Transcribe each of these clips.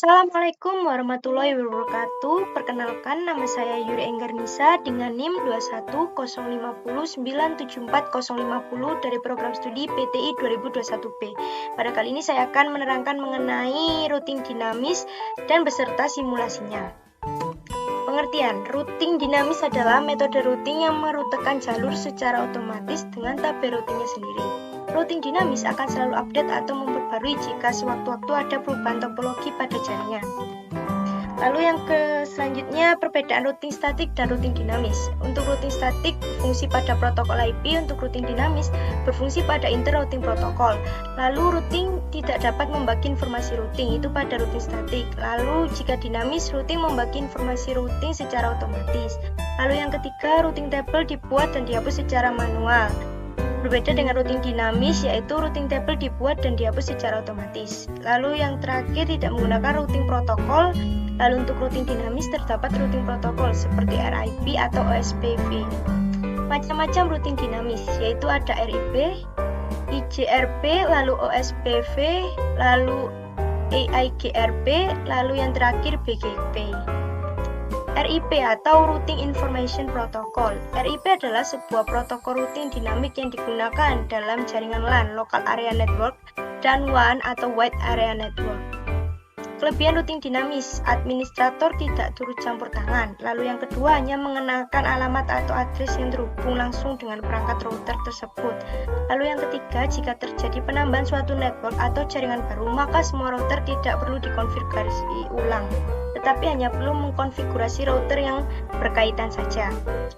Assalamualaikum warahmatullahi wabarakatuh. Perkenalkan, nama saya Yuri Enggarnisa dengan NIM 21050974050 dari program studi PTI 2021B. Pada kali ini saya akan menerangkan mengenai routing dinamis dan beserta simulasinya. Pengertian, routing dinamis adalah metode routing yang merutekan jalur secara otomatis dengan tabel routingnya sendiri. Routing dinamis akan selalu update atau memperbarui jika sewaktu-waktu ada perubahan topologi pada jaringan. Lalu yang selanjutnya, perbedaan routing statik dan routing dinamis. Untuk routing statik berfungsi pada protokol IP, untuk routing dinamis berfungsi pada inter-routing protokol. Lalu routing tidak dapat membagi informasi routing, itu pada routing statik. Lalu jika dinamis, routing membagi informasi routing secara otomatis. Lalu yang ketiga, routing table dibuat dan dihapus secara manual. Berbeda dengan routing dinamis, yaitu routing table dibuat dan dihapus secara otomatis. Lalu yang terakhir, tidak menggunakan routing protokol. Lalu untuk routing dinamis terdapat routing protokol seperti RIP atau OSPF. Macam-macam routing dinamis, yaitu ada RIP, IGRP, lalu OSPF, lalu EIGRP, lalu yang terakhir BGP. RIP atau Routing Information Protocol. RIP adalah sebuah protokol routing dinamik yang digunakan dalam jaringan LAN, Local Area Network, dan WAN atau Wide Area Network. Kelebihan routing dinamis, administrator tidak turut campur tangan. Lalu yang kedua, hanya mengenalkan alamat atau address yang terhubung langsung dengan perangkat router tersebut. Lalu yang ketiga, jika terjadi penambahan suatu network atau jaringan baru, maka semua router tidak perlu dikonfigurasi ulang, tetapi hanya perlu mengkonfigurasi router yang berkaitan saja.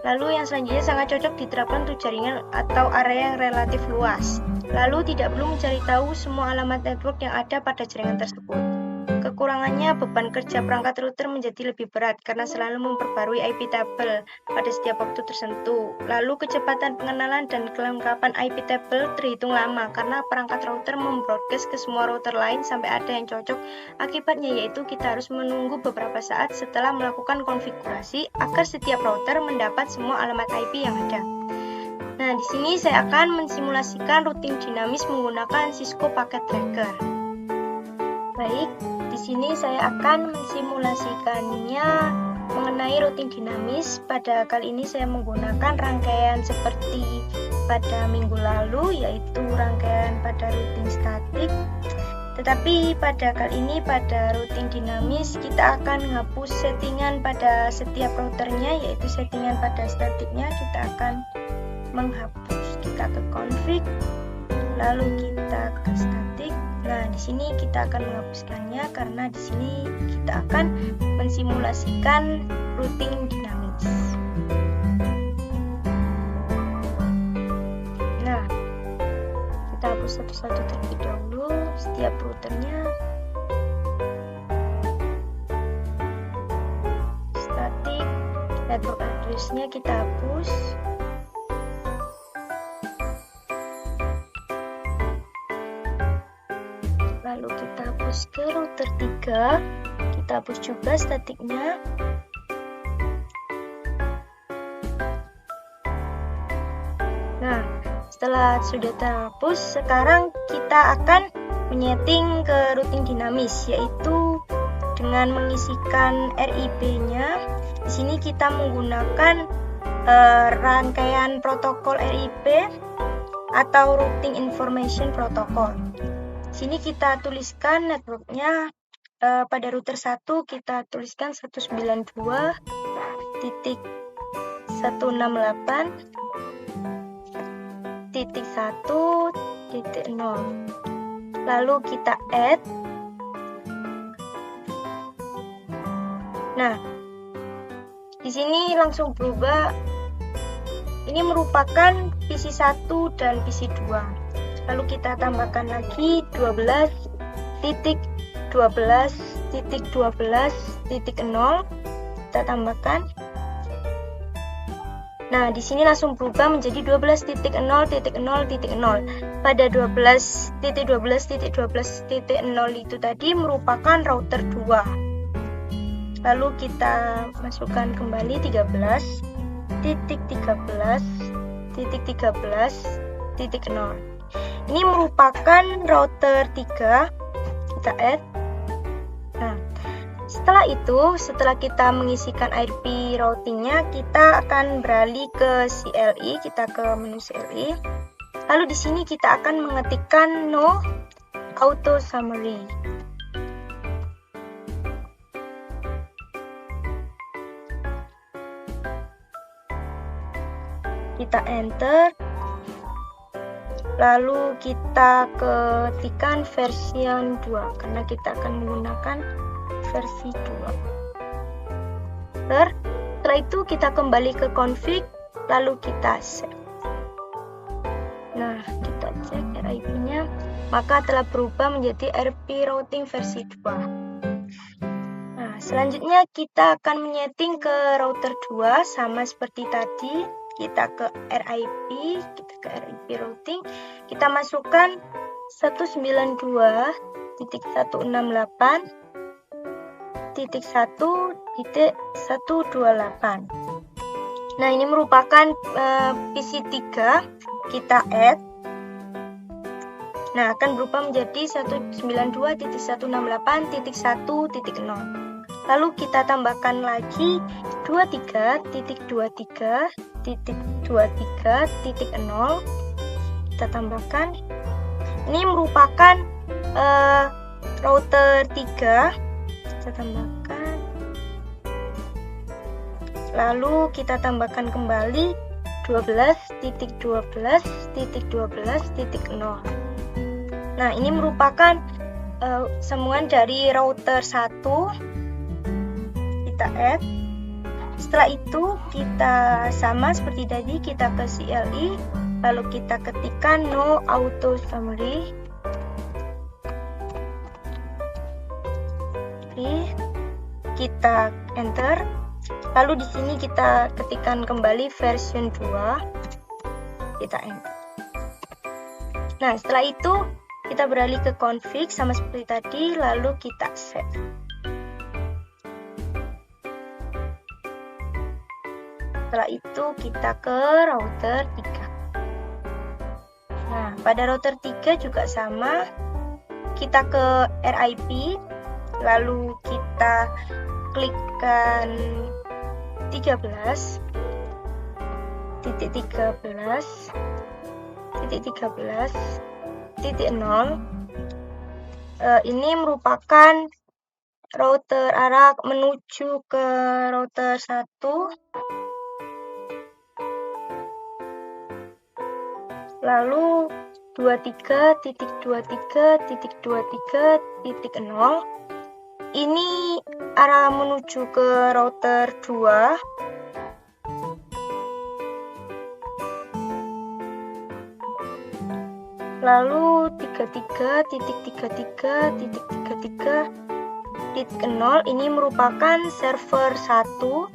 Lalu yang selanjutnya sangat cocok diterapkan untuk jaringan atau area yang relatif luas. Lalu tidak perlu mencari tahu semua alamat network yang ada pada jaringan tersebut. Kekurangannya, beban kerja perangkat router menjadi lebih berat karena selalu memperbarui IP table pada setiap waktu tertentu. Lalu kecepatan pengenalan dan kelengkapan IP table terhitung lama karena perangkat router membroadcast ke semua router lain sampai ada yang cocok. Akibatnya yaitu kita harus menunggu beberapa saat setelah melakukan konfigurasi agar setiap router mendapat semua alamat IP yang ada. Nah, di sini saya akan mensimulasikan routing dinamis menggunakan Cisco Packet Tracker. Baik, di sini saya akan mensimulasikannya mengenai routing dinamis. Pada kali ini saya menggunakan rangkaian seperti pada minggu lalu, yaitu rangkaian pada routing statik. Tetapi pada kali ini pada routing dinamis kita akan menghapus settingan pada setiap routernya, yaitu settingan pada statiknya kita akan menghapus. Kita ke config, lalu kita ke statik. Nah, di sini kita akan menghapuskannya karena di sini kita akan mensimulasikan routing dinamis. Nah, kita hapus satu-satu terlebih dahulu setiap routernya. Statik, network address-nya kita hapus. Lalu kita hapus ke router 3, kita hapus juga statiknya. Nah, setelah sudah terhapus, sekarang kita akan menyeting ke routing dinamis, yaitu dengan mengisikan RIP-nya. Di sini kita menggunakan rangkaian protokol RIP atau Routing Information Protocol. Sini kita tuliskan networknya pada router 1 kita tuliskan 192.168.1.0. Lalu kita add. Nah, di sini langsung berubah. Ini merupakan PC 1 dan PC 2. Lalu kita tambahkan lagi 12.12.12.0. Kita tambahkan. Nah, di sini langsung berubah menjadi 12.0.0.0. Pada 12.12.12.0 itu tadi merupakan router 2. Lalu kita masukkan kembali 13.13.13.0. Ini merupakan router 3. Kita add. Nah, setelah itu, setelah kita mengisikan IP routingnya, kita akan beralih ke CLI, kita ke menu CLI. Lalu di sini kita akan mengetikkan no auto summary. Kita enter, lalu kita ketikkan version 2 karena kita akan menggunakan versi 2. Setelah itu kita kembali ke config, lalu kita save. Nah, kita cek RIP-nya, maka telah berubah menjadi RP routing versi 2. Nah, selanjutnya kita akan menyeting ke router 2 sama seperti tadi. Kita ke RIP, kita ke RIP routing, kita masukkan 192.168.1.128. Nah, ini merupakan PC 3, kita add. Nah, akan berubah menjadi 192.168.1.0. Lalu kita tambahkan lagi 23.23.23.0. Kita tambahkan. Ini merupakan router 3. Kita tambahkan. Lalu kita tambahkan kembali 12.12.12.0. Nah, ini merupakan sambungan dari router 1. Kita add. Setelah itu kita sama seperti tadi, kita ke CLI, lalu kita ketikkan no auto summary. Kita enter. Lalu di sini kita ketikkan kembali version 2. Kita enter. Nah, setelah itu kita beralih ke config sama seperti tadi, lalu kita save. Setelah itu kita ke router 3. Nah, pada router 3 juga sama. Kita ke RIP, lalu kita klikkan 13.13.13.0. Ini merupakan router arah menuju ke router 1. Lalu 23.23.23.0. Ini arah menuju ke router 2. Lalu 33.33.33.0 ini merupakan server 1.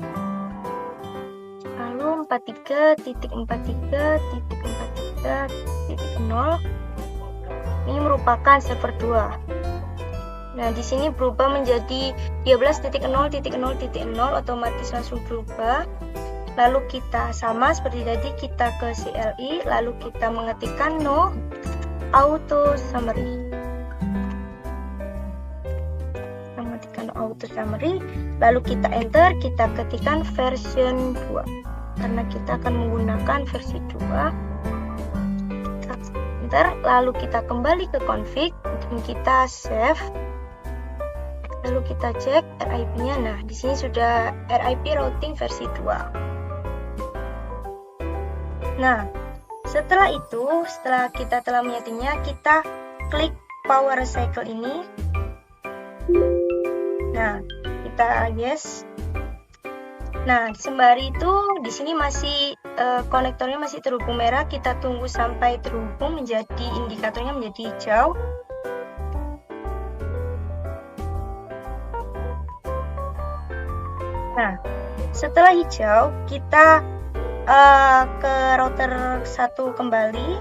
Lalu 43.43.43.0 ini merupakan server 2. Nah, di sini berubah menjadi 13.0.0.0 otomatis langsung berubah. Lalu kita sama seperti tadi, kita ke CLI, lalu kita mengetikkan no auto summary. Kita mengetikkan auto summary, lalu kita enter, kita ketikkan version 2. Karena kita akan menggunakan versi 2. Kita enter, lalu kita kembali ke config dan kita save. Lalu kita cek RIP-nya. Nah, di sini sudah RIP routing versi 2. Nah, setelah itu, setelah kita telah menyetingnya, kita klik power cycle ini. Nah, kita yes. Nah, sembari itu di sini masih konektornya masih terhubung merah. Kita tunggu sampai terhubung menjadi indikatornya menjadi hijau. Nah, setelah hijau, kita ke router 1 kembali,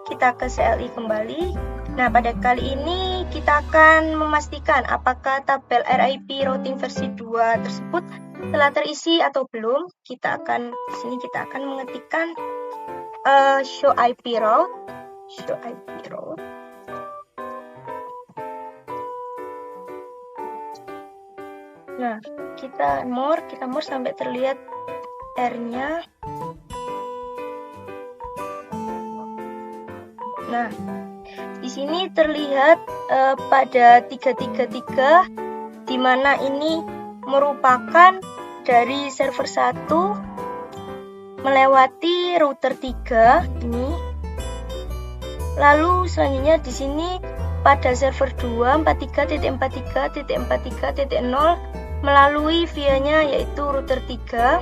kita ke CLI kembali. Nah, pada kali ini kita akan memastikan apakah tabel RIP routing versi 2 tersebut telah terisi atau belum. Di sini kita akan mengetikkan show IP route. Nah, kita more sampai terlihat R-nya. Nah, di sini terlihat pada 333, di mana ini merupakan dari server 1 melewati router 3 ini. Lalu selanjutnya di sini pada server 2 43.43.43.0 melalui via-nya yaitu router 3.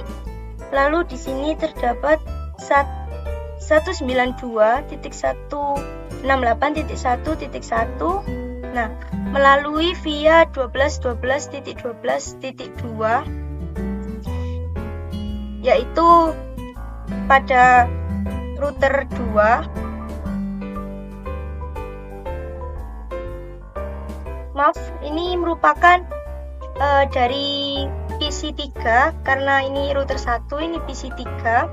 Lalu di sini terdapat 192.168.1.1. Nah, melalui via 12.12.12.2 yaitu pada router 2. Maaf, ini merupakan dari PC 3 karena ini router 1, ini PC 3.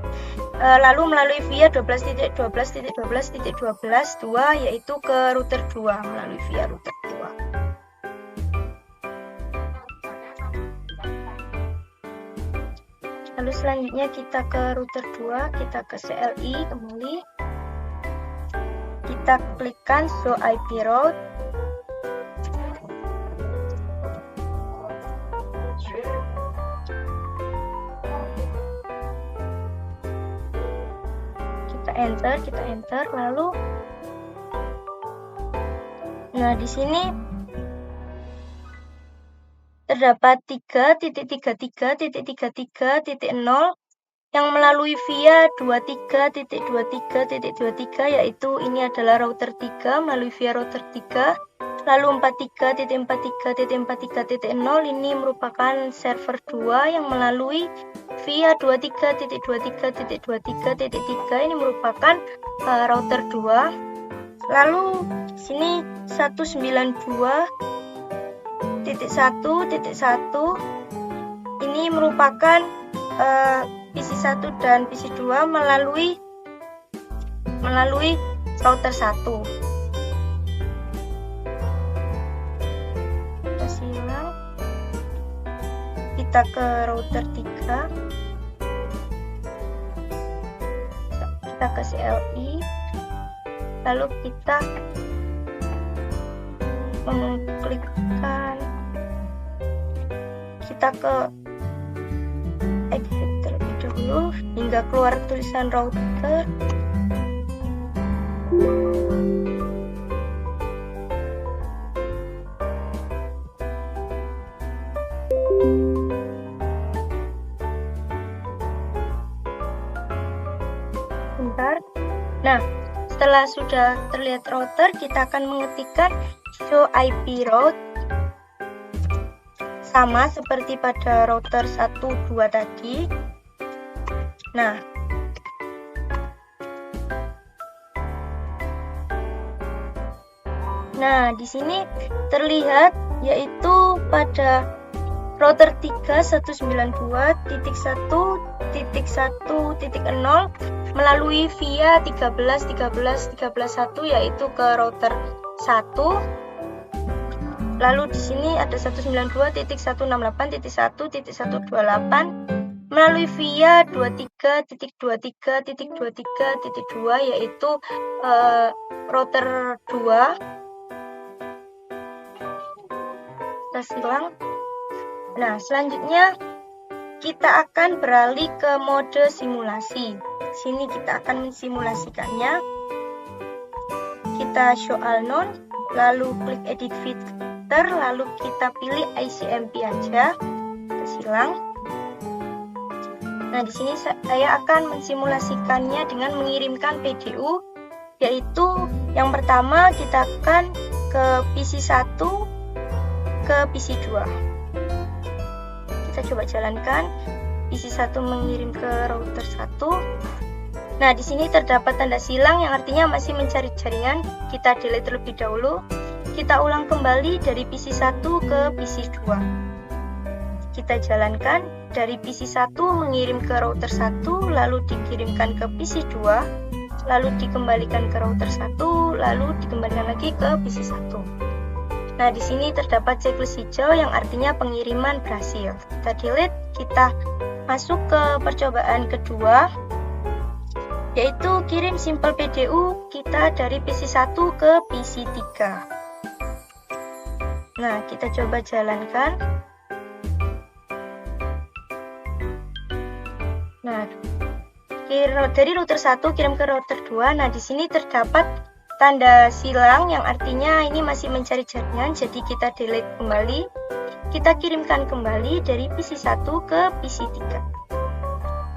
Lalu melalui via 12.12.12.12.2 yaitu ke router 2 melalui via router 2. Lalu selanjutnya kita ke router 2, kita ke CLI kembali. Kita klikkan show IP route. Kita enter lalu nah di sini terdapat 3.33.33.0 yang melalui via 23.23.23 yaitu ini adalah router 3 melalui via router 3. Lalu 43.43.43.0 ini merupakan server 2 yang melalui via 23.23.23.3 ini merupakan router 2. Lalu sini 192.1.1 ini merupakan PC 1 dan PC 2 melalui router 1. Kita ke router 3, kita ke CLI, lalu kita mengklikkan, kita ke edit terlebih dahulu hingga keluar tulisan router. Nah, setelah sudah terlihat router, kita akan mengetikkan show IP route sama seperti pada router 1, 2 tadi. Nah, di sini terlihat yaitu pada router 3 192.1.1.0 melalui via 13.13.13.1 yaitu ke router 1. Lalu di sini ada 192.168.1.128 melalui via 23.23.23.2 yaitu router 2. Kita silang. Nah, selanjutnya kita akan beralih ke mode simulasi. Sini kita akan mensimulasikannya. Kita show all known, lalu klik edit filter, lalu kita pilih ICMP aja. Kita silang. Nah, di sini saya akan mensimulasikannya dengan mengirimkan PDU, yaitu yang pertama kita akan ke PC 1 ke PC 2. Kita coba jalankan. PC 1 mengirim ke router 1. Nah, di sini terdapat tanda silang yang artinya masih mencari jaringan. Kita delete terlebih dahulu. Kita ulang kembali dari PC 1 ke PC 2. Kita jalankan dari PC 1 mengirim ke router 1, lalu dikirimkan ke PC 2, lalu dikembalikan ke router 1, lalu dikembalikan lagi ke PC 1. Nah, di sini terdapat checklist hijau yang artinya pengiriman berhasil. Kita delete, kita masuk ke percobaan kedua, yaitu kirim simple PDU kita dari PC1 ke PC3. Nah, kita coba jalankan. Nah, dari router 1 kirim ke router 2. Nah, di sini terdapat tanda silang yang artinya ini masih mencari jaringan, jadi kita delete kembali. Kita kirimkan kembali dari PC1 ke PC3.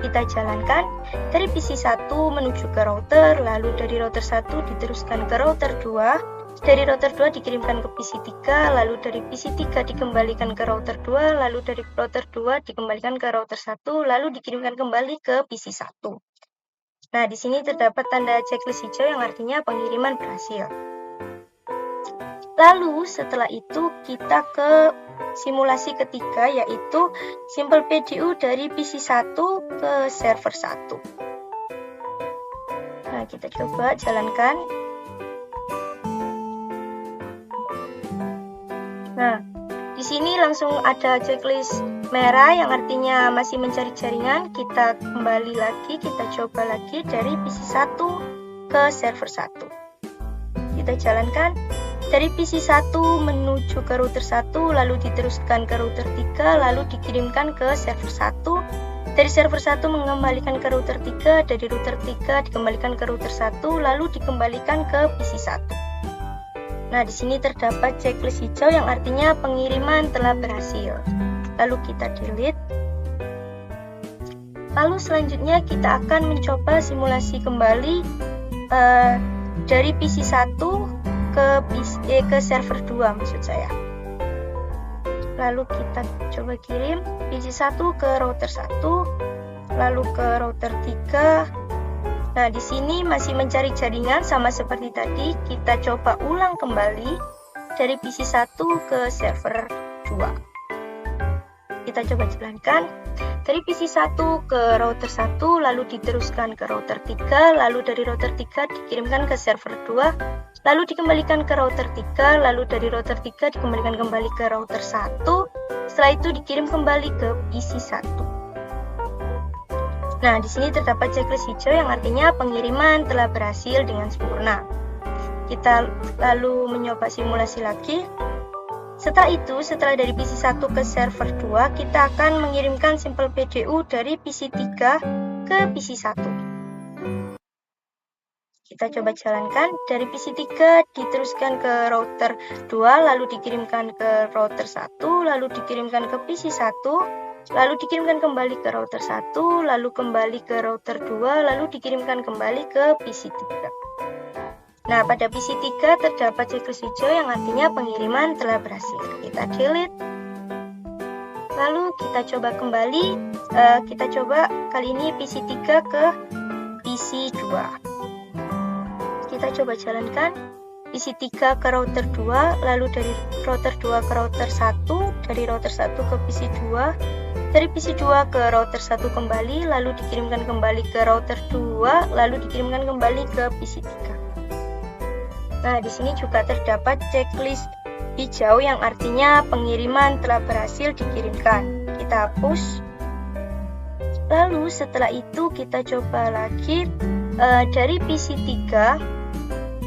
Kita jalankan dari PC1 menuju ke router, lalu dari router 1 diteruskan ke router 2, dari router 2 dikirimkan ke PC3, lalu dari PC3 dikembalikan ke router 2, lalu dari router 2 dikembalikan ke router 1, lalu dikirimkan kembali ke PC1. Nah, di sini terdapat tanda checklist hijau yang artinya pengiriman berhasil. Lalu setelah itu kita ke simulasi ketiga, yaitu simple PDU dari PC1 ke server 1. Nah, kita coba jalankan. Nah, di sini langsung ada checklist merah yang artinya masih mencari jaringan. Kita kembali lagi, kita coba lagi dari PC1 ke server 1. Kita jalankan dari PC1 menuju ke router 1, lalu diteruskan ke router 3, lalu dikirimkan ke server 1. Dari server 1 mengembalikan ke router 3, dari router 3 dikembalikan ke router 1, lalu dikembalikan ke PC1. Nah, di sini terdapat checklist hijau yang artinya pengiriman telah berhasil. Lalu kita delete. Lalu selanjutnya kita akan mencoba simulasi kembali dari PC1 ke server 2 maksud saya. Lalu kita coba kirim PC1 ke router 1, lalu ke router 3. Nah, di sini masih mencari jaringan sama seperti tadi. Kita coba ulang kembali dari PC1 ke server 2. Kita coba jalankan dari PC1 ke router 1, lalu diteruskan ke router 3, lalu dari router 3 dikirimkan ke server 2, lalu dikembalikan ke router 3, lalu dari router 3 dikembalikan kembali ke router 1, setelah itu dikirim kembali ke PC1. Nah, di sini terdapat checklist hijau yang artinya pengiriman telah berhasil dengan sempurna. Kita lalu mencoba simulasi lagi. Setelah itu, setelah dari PC1 ke server 2, kita akan mengirimkan simple PDU dari PC3 ke PC1. Kita coba jalankan dari PC3 diteruskan ke router 2, lalu dikirimkan ke router 1, lalu dikirimkan ke PC1, lalu dikirimkan kembali ke router 1, lalu kembali ke router 2, lalu dikirimkan kembali ke PC3. Nah, pada PC3 terdapat checklist hijau yang artinya pengiriman telah berhasil. Kita delete. Lalu kita coba kembali, kita coba kali ini PC3 ke PC2. Kita coba jalankan PC3 ke router 2, lalu dari router 2 ke router 1, dari router 1 ke PC2, dari PC2 ke router 1 kembali, lalu dikirimkan kembali ke router 2, lalu dikirimkan kembali ke PC3. Nah, di sini juga terdapat checklist hijau yang artinya pengiriman telah berhasil dikirimkan. Kita hapus. Lalu setelah itu kita coba lagi dari PC3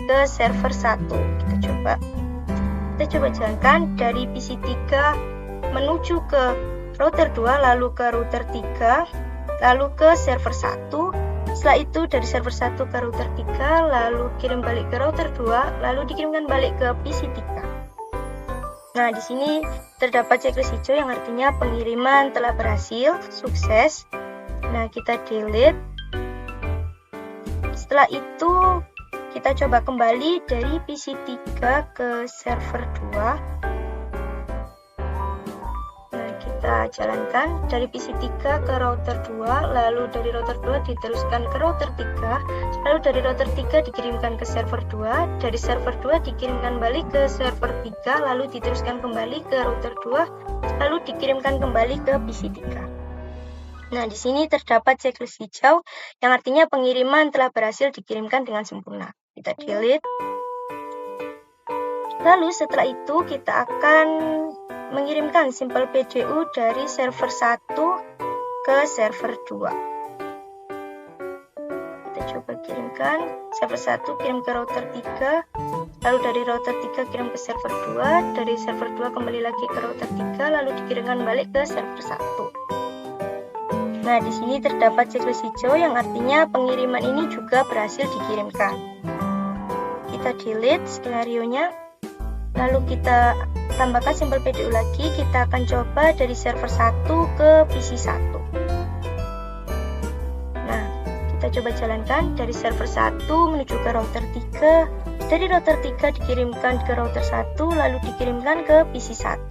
ke server 1. Kita coba jalankan dari PC3 menuju ke router 2, lalu ke router 3, lalu ke server 1. Setelah itu dari server 1 ke router 3, lalu kirim balik ke router 2, lalu dikirimkan balik ke PC3. Nah, di sini terdapat checklist hijau yang artinya pengiriman telah berhasil, sukses. Nah, kita delete. Setelah itu kita coba kembali dari PC3 ke server 2. Kita jalankan dari PC3 ke router 2, lalu dari router 2 diteruskan ke router 3, lalu dari router 3 dikirimkan ke server 2, dari server 2 dikirimkan balik ke server 3, lalu diteruskan kembali ke router 2, lalu dikirimkan kembali ke PC3. Nah, di sini terdapat checklist hijau yang artinya pengiriman telah berhasil dikirimkan dengan sempurna. Kita delete. Lalu setelah itu kita akan mengirimkan sampel PDU dari server 1 ke server 2. Kita coba kirimkan server 1 kirim ke router 3, lalu dari router 3 kirim ke server 2, dari server 2 kembali lagi ke router 3, lalu dikirimkan balik ke server 1. Nah, di sini terdapat checklist hijau yang artinya pengiriman ini juga berhasil dikirimkan. Kita delete skenarionya, lalu kita tambahkan sampel PDU lagi. Kita akan coba dari server 1 ke PC 1. Nah, kita coba jalankan dari server 1 menuju ke router 3. Dari router 3 dikirimkan ke router 1, lalu dikirimkan ke PC 1.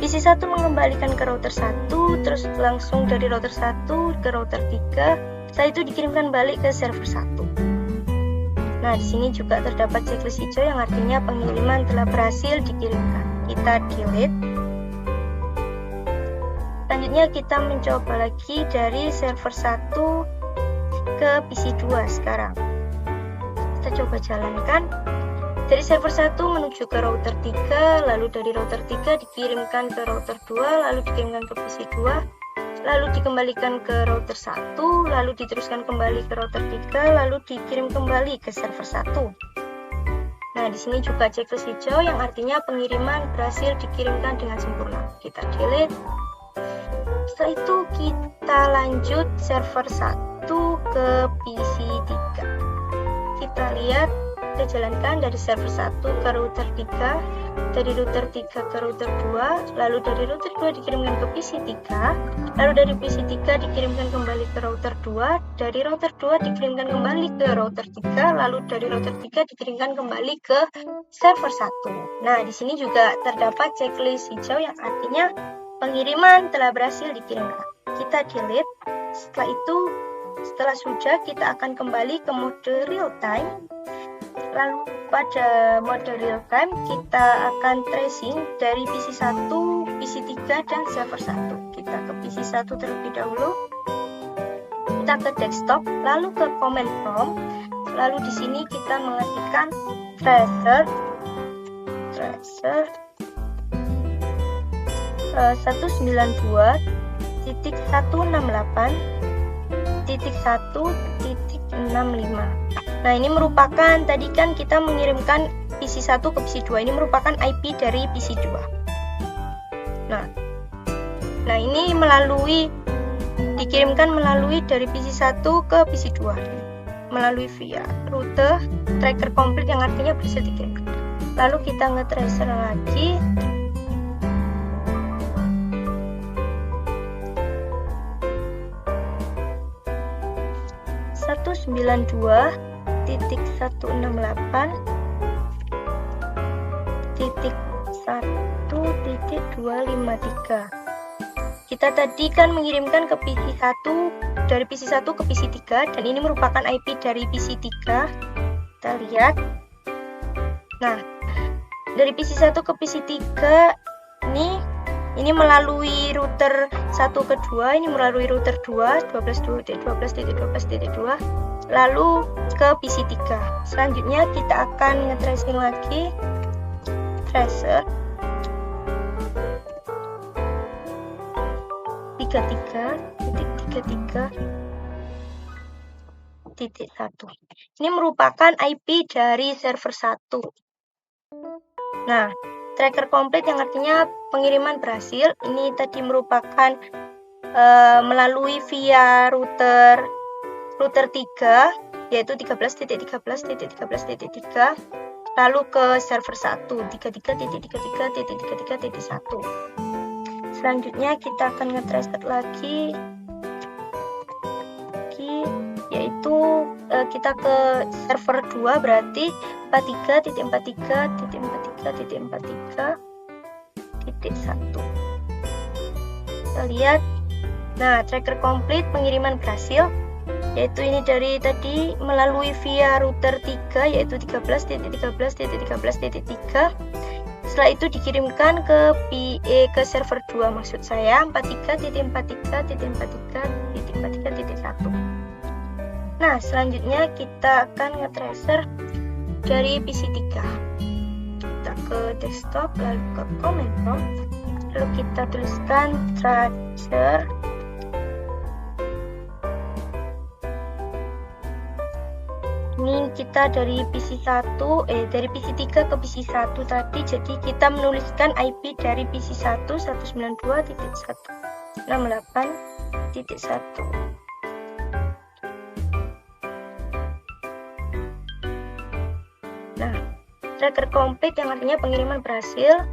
PC 1 mengembalikan ke router 1, terus langsung dari router 1 ke router 3. Setelah itu dikirimkan balik ke server 1. Nah, di sini juga terdapat checklist hijau yang artinya pengiriman telah berhasil dikirimkan. Kita delete. Selanjutnya kita mencoba lagi dari server 1 ke PC 2 sekarang. Kita coba jalankan. Dari server 1 menuju ke router 3, lalu dari router 3 dikirimkan ke router 2, lalu dikirimkan ke PC 2, lalu dikembalikan ke router 1, lalu diteruskan kembali ke router 3, lalu dikirim kembali ke server 1. Nah, di sini juga checklist hijau yang artinya pengiriman berhasil dikirimkan dengan sempurna. Kita delete. Setelah itu kita lanjut server 1 ke PC 3. Kita lihat, kita jalankan dari server 1 ke router 3, dari router 3 ke router 2, lalu dari router 2 dikirimkan ke PC 3, lalu dari PC 3 dikirimkan kembali ke router 2, dari router 2 dikirimkan kembali ke router 3, lalu dari router 3 dikirimkan kembali ke server 1. Nah, di sini juga terdapat checklist hijau yang artinya pengiriman telah berhasil dikirimkan. Kita delete. Setelah itu, setelah sudah, kita akan kembali ke mode real time. Lalu pada mode real time kita akan tracing dari PC 1, PC 3, dan server 1. Kita ke PC 1 terlebih dahulu. Kita ke desktop, lalu ke command prompt. Lalu di sini kita mengetikkan tracer 192.168.1.65. Nah, ini merupakan, tadi kan kita mengirimkan PC 1 ke PC 2, ini merupakan IP dari PC 2. Nah ini dikirimkan melalui dari PC 1 ke PC 2 melalui via rute tracker komplit yang artinya bisa dikirimkan. Lalu kita nge-tracer lagi. .192.1.1.253. Kita tadi kan mengirimkan ke PC 1, dari PC 1 ke PC 3, dan ini merupakan IP dari PC 3. Kita lihat. Nah, dari PC 1 ke PC 3 ini melalui router 1 ke 2, ini melalui router 2 12.12.12.2, lalu ke PC 3. Selanjutnya kita akan nge-tracing lagi tracer 33.33.1. Ini merupakan IP dari server 1. Nah, tracker komplit yang artinya pengiriman berhasil. Ini tadi merupakan melalui via router 3, yaitu 13.13.13.13.3, lalu ke server 1 33.33.33.1. Selanjutnya kita akan nge-tracer lagi, yaitu kita ke server 2, berarti 43.43.43.43.1. Kita lihat. Nah, tracker komplit pengiriman berhasil, yaitu ini dari tadi melalui via router 3, yaitu 13.13.13.3. Setelah itu dikirimkan ke server 2, maksud saya 43.43.43.43.1. Nah, selanjutnya kita akan nge-tracer dari PC 3. kita ke desktop, lalu ke command prompt, lalu kita tuliskan tracer ini kita dari PC1 dari PC3 ke PC1 tadi, jadi kita menuliskan IP dari PC1 192.168.1. Nah, tracker complete yang artinya pengiriman berhasil.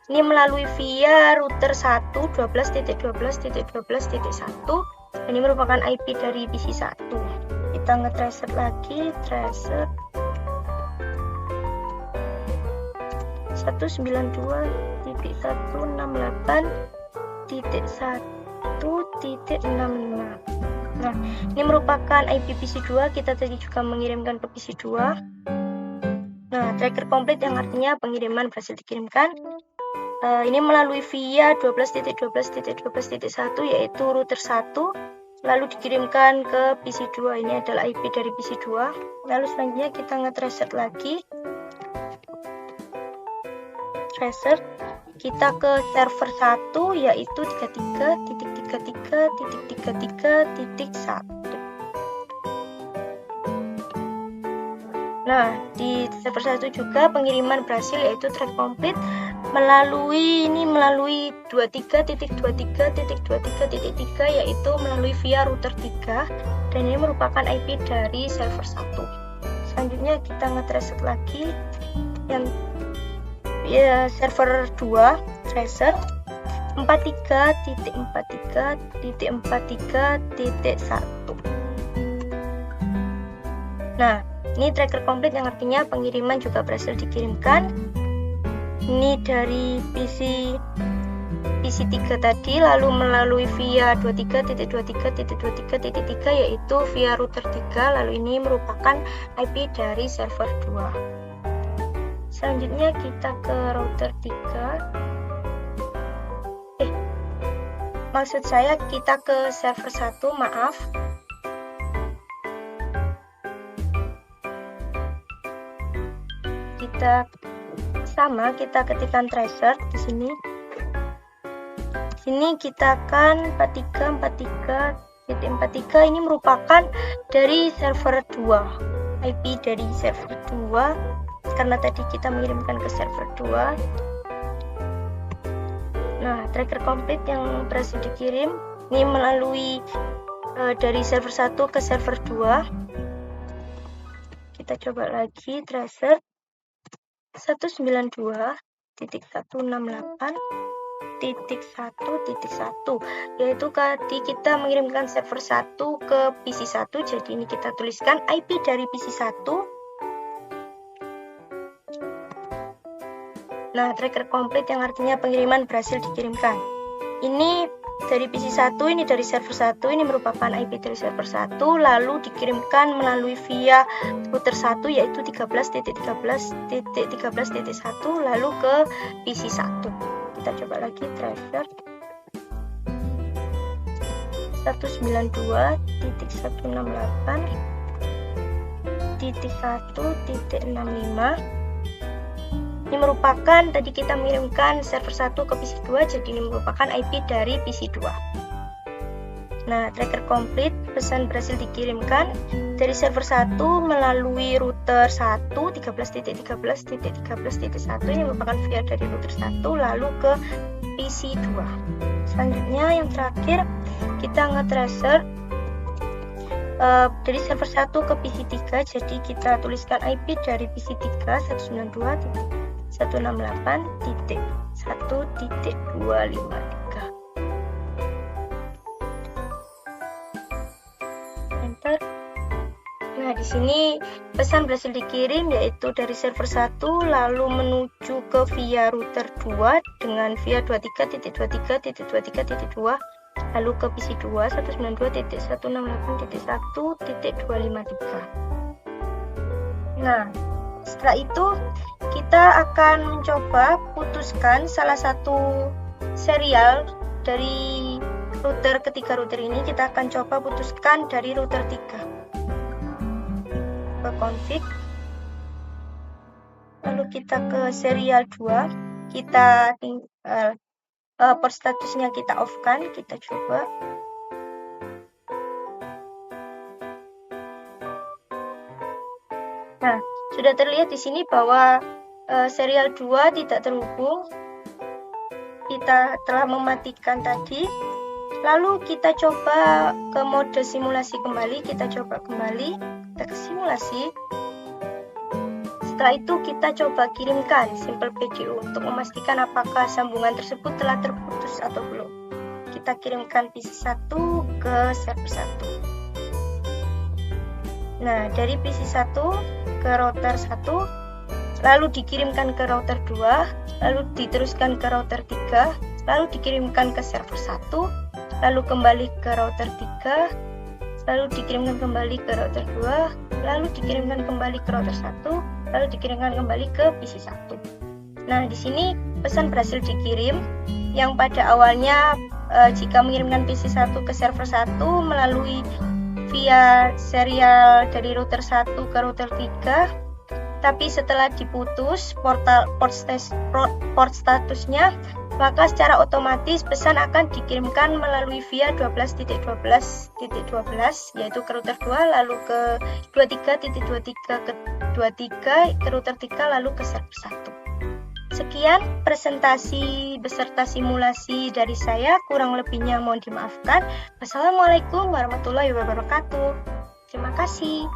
Ini melalui via router 1 12.12.12.1. Ini merupakan IP dari PC1. Kita nge-tracer lagi, tracer 192.168.1.65. Nah, ini merupakan IP PC2. Kita tadi juga mengirimkan ke PC2. Nah, tracker complete yang artinya pengiriman berhasil dikirimkan. Ini melalui via 12.12.12.1 yaitu router 1, lalu dikirimkan ke PC2. Ini adalah IP dari PC2. Lalu selanjutnya kita nge-tracer lagi. Tracer kita ke server 1 yaitu 33.33.33.1. Nah, di server 1 juga pengiriman berhasil yaitu track complete melalui 23.23.23.3 yaitu melalui via router 3 dan ini merupakan IP dari server 1. Selanjutnya kita nge-tracer lagi yang server 2 tracer 43.43.43.1. Nah, ini tracker complete yang artinya pengiriman juga berhasil dikirimkan. Ini dari PC3 tadi, lalu melalui via 23.23.23.3 yaitu via router 3, lalu ini merupakan IP dari server 2. Selanjutnya kita ke router 3. Maksud saya kita ke server 1, maaf. Kita ketikkan tracer di sini. Sini kita akan 43.43.43 ini merupakan dari server 2. IP dari server 2 karena tadi kita mengirimkan ke server 2. Nah, tracker complete yang berhasil dikirim ini melalui dari server 1 ke server 2. Kita coba lagi tracer 192.168.1.1 yaitu tadi kita mengirimkan server 1 ke PC1, jadi ini kita tuliskan IP dari PC1. Nah, tracker complete yang artinya pengiriman berhasil dikirimkan. Ini dari PC1, ini dari server 1, ini merupakan IP dari server 1, lalu dikirimkan melalui via router 1 yaitu 13.13.13.1 lalu ke PC1. Kita coba lagi tracer 192.168.1.65. Ini merupakan tadi kita mengirimkan server 1 ke PC2, jadi ini merupakan IP dari PC2. Nah, tracker complete, pesan berhasil dikirimkan dari server 1 melalui router 1 13.13.13.1 ini merupakan via dari router 1 lalu ke PC2. Selanjutnya yang terakhir kita nge-tracer dari server 1 ke PC3, jadi kita tuliskan IP dari PC3 192.168.1.253. Enter. Nah, di sini pesan berhasil dikirim yaitu dari server 1 lalu menuju ke via router 2 dengan via 23.23.23.2 lalu ke PC2 192.168.1.253. Nah, setelah itu kita akan mencoba putuskan salah satu serial dari ketiga router ini. Kita akan coba putuskan dari router 3 ke config, lalu kita ke serial 2, kita port statusnya kita off-kan, kita coba. Nah, sudah terlihat di sini bahwa serial 2 tidak terhubung. Kita telah mematikan tadi. Lalu kita coba ke mode simulasi kembali, kita coba kembali, kita ke simulasi. Setelah itu kita coba kirimkan Simple PDU untuk memastikan apakah sambungan tersebut telah terputus atau belum. Kita kirimkan PC1 ke server 1. Nah, dari PC1 ke router 1, lalu dikirimkan ke router 2, lalu diteruskan ke router 3, lalu dikirimkan ke server 1, lalu kembali ke router 3, lalu dikirimkan kembali ke router 2, lalu dikirimkan kembali ke router 1, lalu dikirimkan kembali ke PC1. Nah, di sini pesan berhasil dikirim, yang pada awalnya jika mengirimkan PC1 ke server 1 melalui via serial dari router 1 ke router 3, tapi setelah diputus port statusnya, maka secara otomatis pesan akan dikirimkan melalui via 12.12.12, yaitu ke router 2, lalu ke 23.23 ke 23, ke router 3, lalu ke server 1. Sekian presentasi beserta simulasi dari saya, kurang lebihnya mohon dimaafkan. Wassalamualaikum warahmatullahi wabarakatuh. Terima kasih.